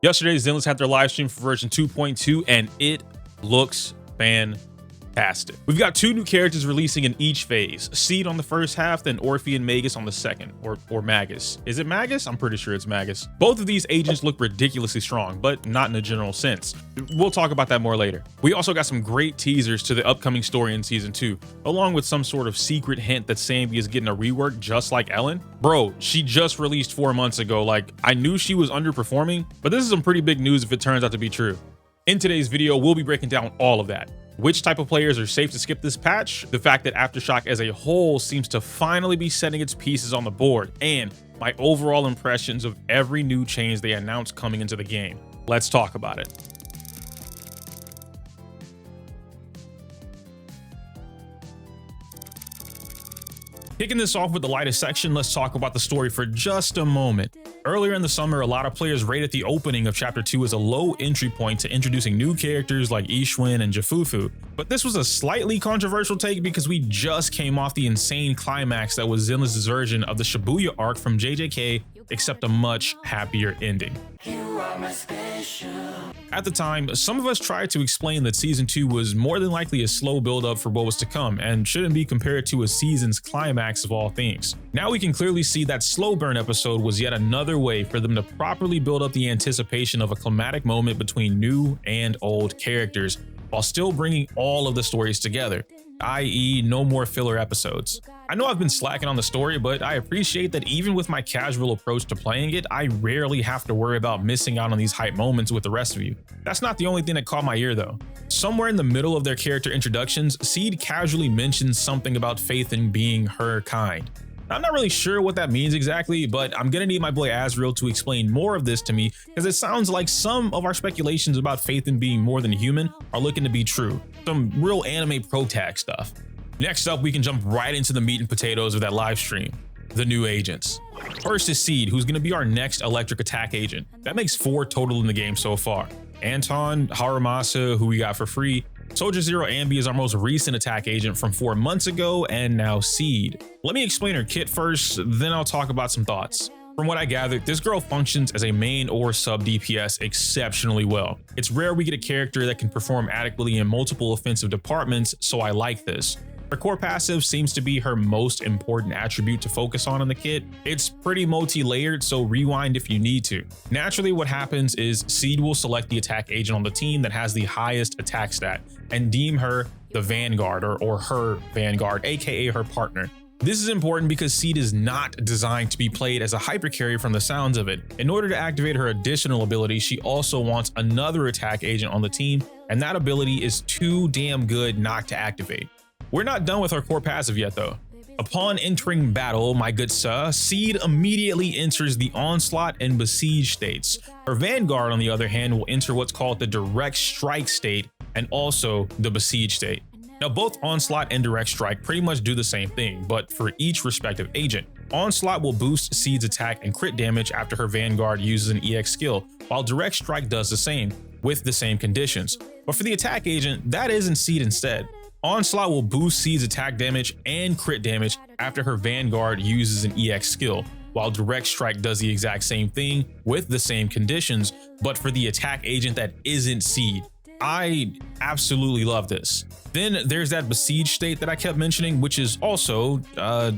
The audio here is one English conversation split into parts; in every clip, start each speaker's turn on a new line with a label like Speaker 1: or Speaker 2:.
Speaker 1: Yesterday, Zenless had their live stream for version 2.2, and it looks fantastic. We've got two new characters releasing in each phase. Seed on the first half, then Orphe and Magus on the second, or Magus. Is it Magus? I'm pretty sure it's Magus. Both of these agents look ridiculously strong, but not in a general sense. We'll talk about that more later. We also got some great teasers to the upcoming story in season 2, along with some sort of secret hint that Sanby is getting a rework just like Ellen. Bro, she just released 4 months ago. Like, I knew she was underperforming, but this is some pretty big news if it turns out to be true. In today's video, we'll be breaking down all of that. Which type of players are safe to skip this patch, the fact that Aftershock as a whole seems to finally be setting its pieces on the board, and my overall impressions of every new change they announced coming into the game. Let's talk about it. Kicking this off with the lightest section, let's talk about the story for just a moment. Earlier in the summer, a lot of players rated the opening of Chapter 2 as a low entry point to introducing new characters like Ishwin and Jafufu. But this was a slightly controversial take because we just came off the insane climax that was Zenless' version of the Shibuya arc from JJK, except a much happier ending. At the time, some of us tried to explain that Season 2 was more than likely a slow build-up for what was to come and shouldn't be compared to a season's climax of all things. Now we can clearly see that slow burn episode was yet another way for them to properly build up the anticipation of a climatic moment between new and old characters, while still bringing all of the stories together, i.e. no more filler episodes. I know I've been slacking on the story, but I appreciate that even with my casual approach to playing it, I rarely have to worry about missing out on these hype moments with the rest of you. That's not the only thing that caught my ear though. Somewhere in the middle of their character introductions, Seed casually mentions something about faith in being her kind. I'm not really sure what that means exactly, but I'm gonna need my boy Azrael to explain more of this to me, because it sounds like some of our speculations about faith in being more than human are looking to be true. Some real anime pro tag stuff. Next up, we can jump right into the meat and potatoes of that live stream, the new agents. First is Seed, who's gonna be our next electric attack agent. That makes 4 total in the game so far. Anton, Harumasa, who we got for free, Soldier Zero Ambi is our most recent attack agent from 4 months ago, and now Seed. Let me explain her kit first, then I'll talk about some thoughts. From what I gathered, this girl functions as a main or sub DPS exceptionally well. It's rare we get a character that can perform adequately in multiple offensive departments, so I like this. Her core passive seems to be her most important attribute to focus on in the kit. It's pretty multi-layered, so rewind if you need to. Naturally, what happens is Seed will select the attack agent on the team that has the highest attack stat and deem her the Vanguard or her Vanguard, aka her partner. This is important because Seed is not designed to be played as a hypercarry from the sounds of it. In order to activate her additional ability, she also wants another attack agent on the team, and that ability is too damn good not to activate. We're not done with our core passive yet though. Upon entering battle, my good sir, Seed immediately enters the Onslaught and Besiege states. Her Vanguard, on the other hand, will enter what's called the Direct Strike state and also the Besiege state. Now both Onslaught and Direct Strike pretty much do the same thing, but for each respective agent. Onslaught will boost Seed's attack and crit damage after her Vanguard uses an EX skill, while Direct Strike does the same, with the same conditions. But for the attack agent, that isn't Seed instead. Onslaught will boost Seed's attack damage and crit damage after her Vanguard uses an EX skill, while Direct Strike does the exact same thing with the same conditions, but for the attack agent that isn't Seed. I absolutely love this. Then there's that Besiege state that I kept mentioning, which is also,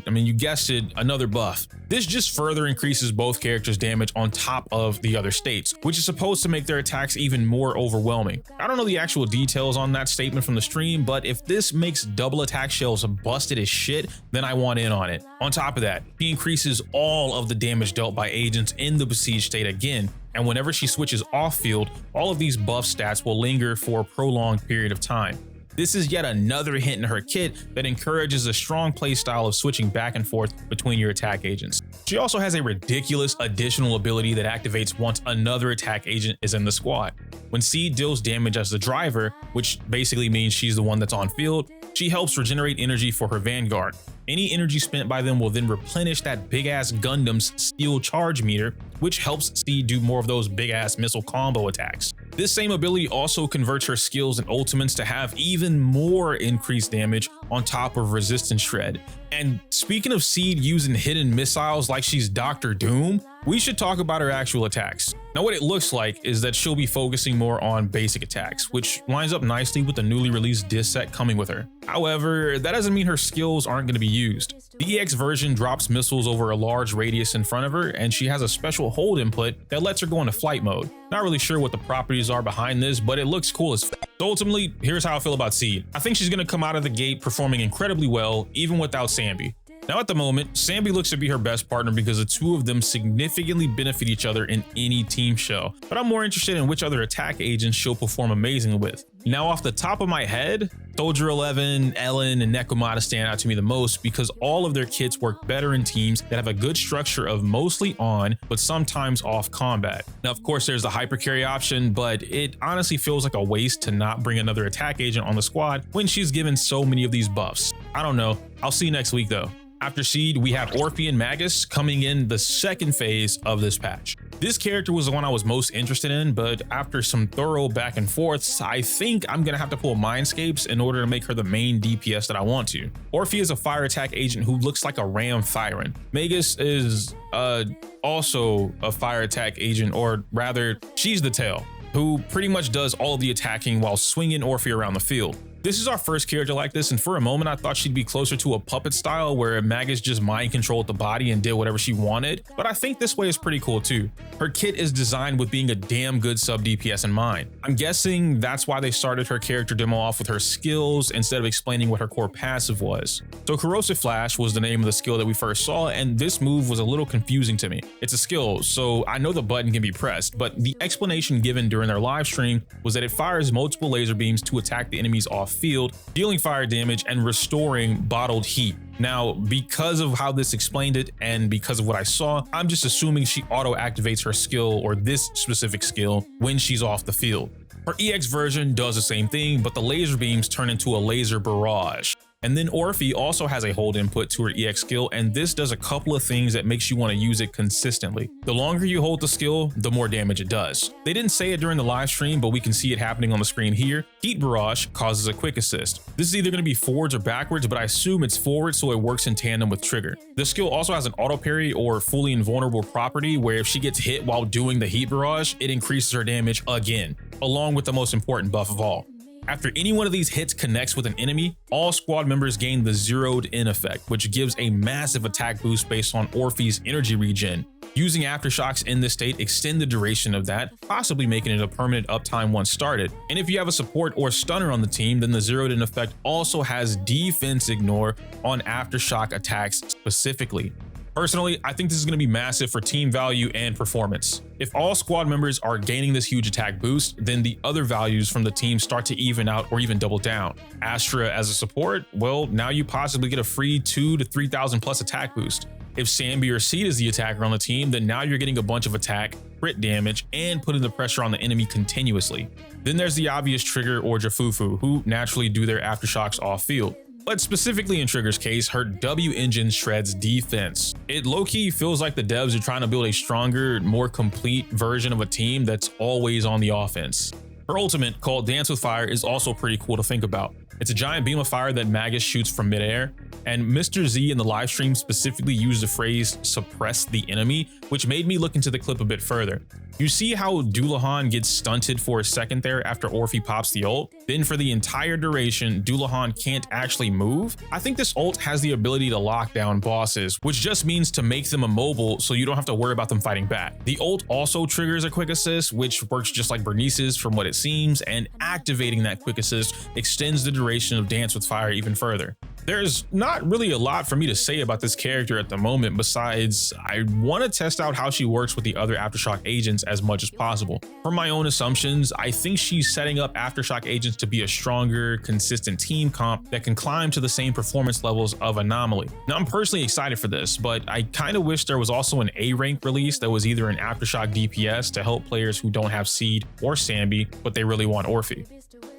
Speaker 1: you guessed it, another buff. This just further increases both characters' damage on top of the other states, which is supposed to make their attacks even more overwhelming. I don't know the actual details on that statement from the stream, but if this makes double attack shells busted as shit, then I want in on it. On top of that, he increases all of the damage dealt by agents in the Besiege state again, and whenever she switches off field, all of these buff stats will linger for a prolonged period of time. This is yet another hint in her kit that encourages a strong playstyle of switching back and forth between your attack agents. She also has a ridiculous additional ability that activates once another attack agent is in the squad. When Seed deals damage as the driver, which basically means she's the one that's on field, she helps regenerate energy for her Vanguard. Any energy spent by them will then replenish that big-ass Gundam's steel charge meter, which helps Seed do more of those big-ass missile combo attacks. This same ability also converts her skills and ultimates to have even more increased damage on top of resistance shred. And speaking of Seed using hidden missiles like she's Doctor Doom, we should talk about her actual attacks. Now what it looks like is that she'll be focusing more on basic attacks, which lines up nicely with the newly released disc set coming with her. However, that doesn't mean her skills aren't going to be used. The EX version drops missiles over a large radius in front of her, and she has a special hold input that lets her go into flight mode. Not really sure what the properties are behind this, but it looks cool as f. So ultimately, here's how I feel about Seed. I think she's going to come out of the gate performing incredibly well, even without Sanby. Now at the moment, Sanby looks to be her best partner because the two of them significantly benefit each other in any team show, but I'm more interested in which other attack agents she'll perform amazingly with. Now off the top of my head, Soldier 11, Ellen, and Nekomata stand out to me the most because all of their kits work better in teams that have a good structure of mostly on, but sometimes off combat. Now of course there's the hyper carry option, but it honestly feels like a waste to not bring another attack agent on the squad when she's given so many of these buffs. I don't know, I'll see you next week though. After Seed, we have Orphe and Magus coming in the second phase of this patch. This character was the one I was most interested in, but after some thorough back and forths, I think I'm gonna have to pull Mindscapes in order to make her the main DPS that I want to. Orphe is a fire attack agent who looks like a ram firing. Magus is also a fire attack agent, or rather, she's the tail, who pretty much does all of the attacking while swinging Orphe around the field. This is our first character like this, and for a moment I thought she'd be closer to a puppet style where Magus just mind controlled the body and did whatever she wanted, but I think this way is pretty cool too. Her kit is designed with being a damn good sub DPS in mind. I'm guessing that's why they started her character demo off with her skills instead of explaining what her core passive was. So Corrosive Flash was the name of the skill that we first saw, and this move was a little confusing to me. It's a skill, so I know the button can be pressed, but the explanation given during their live stream was that it fires multiple laser beams to attack the enemies off field, dealing fire damage and restoring bottled heat. Now, because of how this explained it and because of what I saw, I'm just assuming she auto activates her skill, or this specific skill, when she's off the field. Her EX version does the same thing, but the laser beams turn into a laser barrage. And then Orphe also has a hold input to her EX skill, and this does a couple of things that makes you want to use it consistently. The longer you hold the skill, the more damage it does. They didn't say it during the live stream, but we can see it happening on the screen here. Heat Barrage causes a quick assist. This is either going to be forwards or backwards, but I assume it's forward so it works in tandem with Trigger. The skill also has an auto parry or fully invulnerable property where if she gets hit while doing the Heat Barrage, it increases her damage again, along with the most important buff of all. After any one of these hits connects with an enemy, all squad members gain the zeroed in effect, which gives a massive attack boost based on Orphe's energy regen. Using Aftershocks in this state extend the duration of that, possibly making it a permanent uptime once started. And if you have a support or stunner on the team, then the zeroed in effect also has defense ignore on Aftershock attacks specifically. Personally, I think this is going to be massive for team value and performance. If all squad members are gaining this huge attack boost, then the other values from the team start to even out or even double down. Astra as a support, well, now you possibly get a free 2,000 to 3,000 plus attack boost. If Sanby or Seed is the attacker on the team, then now you're getting a bunch of attack, crit damage, and putting the pressure on the enemy continuously. Then there's the obvious Trigger or Jafufu, who naturally do their Aftershocks off field. But specifically in Trigger's case, her W engine shreds defense. It low-key feels like the devs are trying to build a stronger, more complete version of a team that's always on the offense. Her ultimate, called Dance with Fire, is also pretty cool to think about. It's a giant beam of fire that Magus shoots from midair, and Mr. Z in the livestream specifically used the phrase suppress the enemy, which made me look into the clip a bit further. You see how Dullahan gets stunted for a second there after Orphe pops the ult? Then for the entire duration, Dullahan can't actually move? I think this ult has the ability to lock down bosses, which just means to make them immobile so you don't have to worry about them fighting back. The ult also triggers a quick assist, which works just like Bernice's from what it seems, and activating that quick assist extends the duration of Dance with Fire even further. There's not really a lot for me to say about this character at the moment besides I want to test out how she works with the other Aftershock agents as much as possible. From my own assumptions, I think she's setting up Aftershock agents to be a stronger, consistent team comp that can climb to the same performance levels of Anomaly. Now I'm personally excited for this, but I kind of wish there was also an A rank release that was either an Aftershock DPS to help players who don't have Seed or Sanby, but they really want Orphe.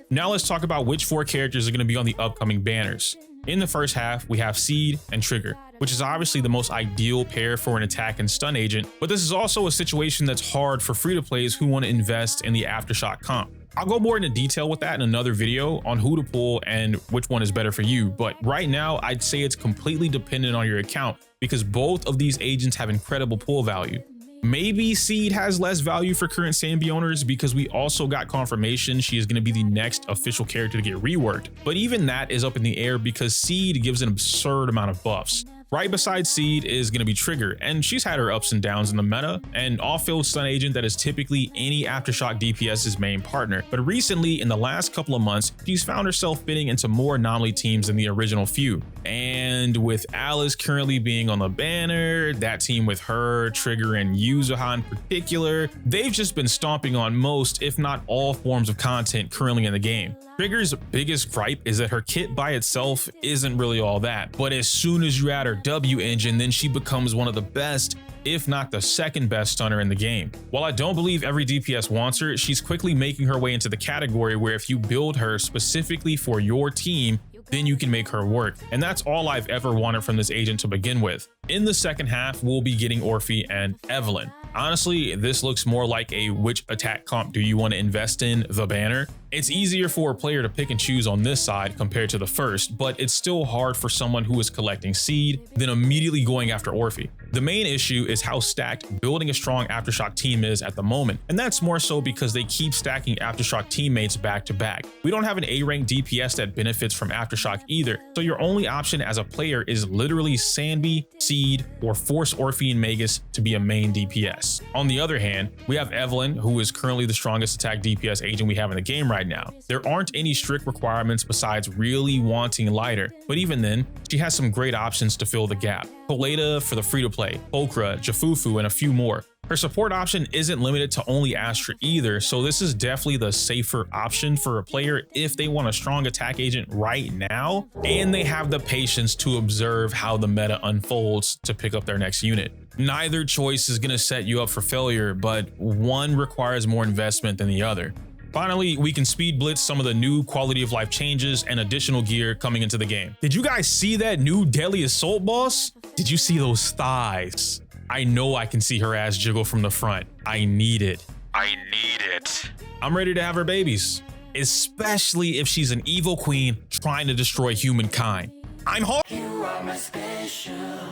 Speaker 1: Now let's talk about which 4 characters are going to be on the upcoming banners. In the first half, we have Seed and Trigger, which is obviously the most ideal pair for an attack and stun agent, but this is also a situation that's hard for free-to-plays who want to invest in the Aftershock comp. I'll go more into detail with that in another video on who to pull and which one is better for you, but right now I'd say it's completely dependent on your account because both of these agents have incredible pull value. Maybe Seed has less value for current Sanby owners because we also got confirmation she is going to be the next official character to get reworked, but even that is up in the air because Seed gives an absurd amount of buffs. Right beside Seed is going to be Trigger, and she's had her ups and downs in the meta, an off-field stun agent that is typically any Aftershock DPS's main partner. But recently, in the last couple of months, she's found herself fitting into more anomaly teams than the original few. And with Alice currently being on the banner, that team with her, Trigger, and Yuzuha in particular, they've just been stomping on most, if not all, forms of content currently in the game. Trigger's biggest gripe is that her kit by itself isn't really all that, but as soon as you add her W engine, then she becomes one of the best, if not the second best stunner in the game. While I don't believe every DPS wants her, she's quickly making her way into the category where if you build her specifically for your team, then you can make her work. And that's all I've ever wanted from this agent to begin with. In the second half, we'll be getting Orphe and Evelyn. Honestly, this looks more like a which attack comp do you want to invest in the banner. It's easier for a player to pick and choose on this side compared to the first, but it's still hard for someone who is collecting Seed, then immediately going after Orphe. The main issue is how stacked building a strong Aftershock team is at the moment, and that's more so because they keep stacking Aftershock teammates back to back. We don't have an A-rank DPS that benefits from Aftershock either, so your only option as a player is literally Sanby, Seed, or force Orphe and Magus to be a main DPS. On the other hand, we have Evelyn, who is currently the strongest attack DPS agent we have in the game right now. There aren't any strict requirements besides really wanting lighter, but even then, she has some great options to fill the gap. Poleta for the free-to-play, Okra, Jafufu, and a few more. Her support option isn't limited to only Astra either, so this is definitely the safer option for a player if they want a strong attack agent right now, and they have the patience to observe how the meta unfolds to pick up their next unit. Neither choice is going to set you up for failure, but one requires more investment than the other. Finally, we can speed blitz some of the new quality of life changes and additional gear coming into the game. Did you guys see that new Deadly Assault boss? Did you see those thighs? I know I can see her ass jiggle from the front. I need it. I need it. I'm ready to have her babies, especially if she's an evil queen trying to destroy humankind. I'm hard.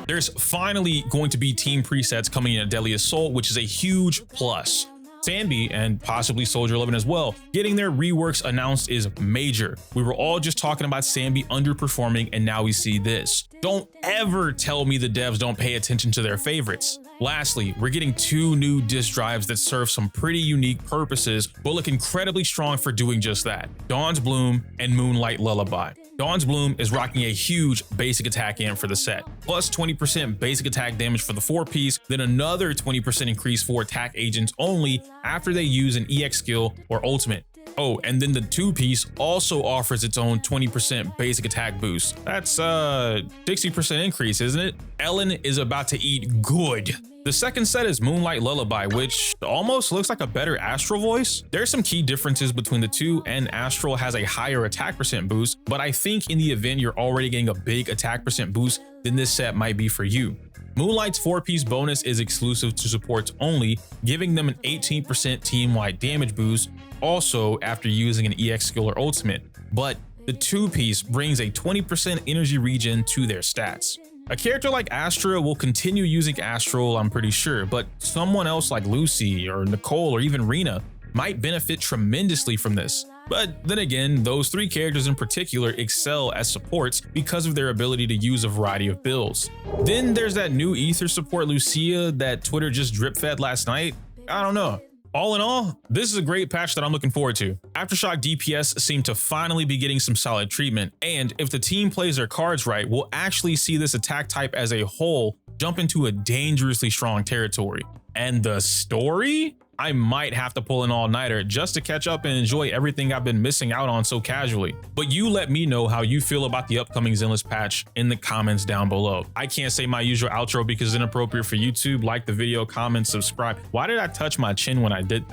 Speaker 1: There's finally going to be team presets coming in at Deadly Assault, which is a huge plus. Sanby and possibly Soldier 11 as well, getting their reworks announced is major. We were all just talking about Sanby underperforming, and now we see this. Don't ever tell me the devs don't pay attention to their favorites. Lastly, we're getting 2 new disk drives that serve some pretty unique purposes, but look incredibly strong for doing just that. Dawn's Bloom and Moonlight Lullaby. Dawn's Bloom is rocking a huge basic attack amp for the set, plus 20% basic attack damage for the 4-piece, then another 20% increase for attack agents only after they use an EX skill or ultimate. Oh, and then the 2-piece also offers its own 20% basic attack boost. That's 60% increase, isn't it? Ellen is about to eat good. The second set is Moonlight Lullaby, which almost looks like a better Astral voice. There's some key differences between the two, and Astral has a higher attack percent boost, but I think in the event you're already getting a big attack percent boost, then this set might be for you. Moonlight's 4-piece bonus is exclusive to supports only, giving them an 18% team-wide damage boost, also after using an EX skill or ultimate, but the 2-piece brings a 20% energy regen to their stats. A character like Astra will continue using Astral, I'm pretty sure, but someone else like Lucy or Nicole or even Rena might benefit tremendously from this. But then again, those 3 characters in particular excel as supports because of their ability to use a variety of builds. Then there's that new Ether support Lucia that Twitter just drip fed last night. I don't know. All in all, this is a great patch that I'm looking forward to. Aftershock DPS seem to finally be getting some solid treatment, and if the team plays their cards right, we'll actually see this attack type as a whole jump into a dangerously strong territory. And the story? I might have to pull an all-nighter just to catch up and enjoy everything I've been missing out on so casually. But you let me know how you feel about the upcoming Zenless patch in the comments down below. I can't say my usual outro because it's inappropriate for YouTube. Like the video, comment, subscribe. Why did I touch my chin when I did?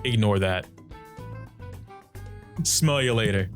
Speaker 1: Ignore that. Smell you later.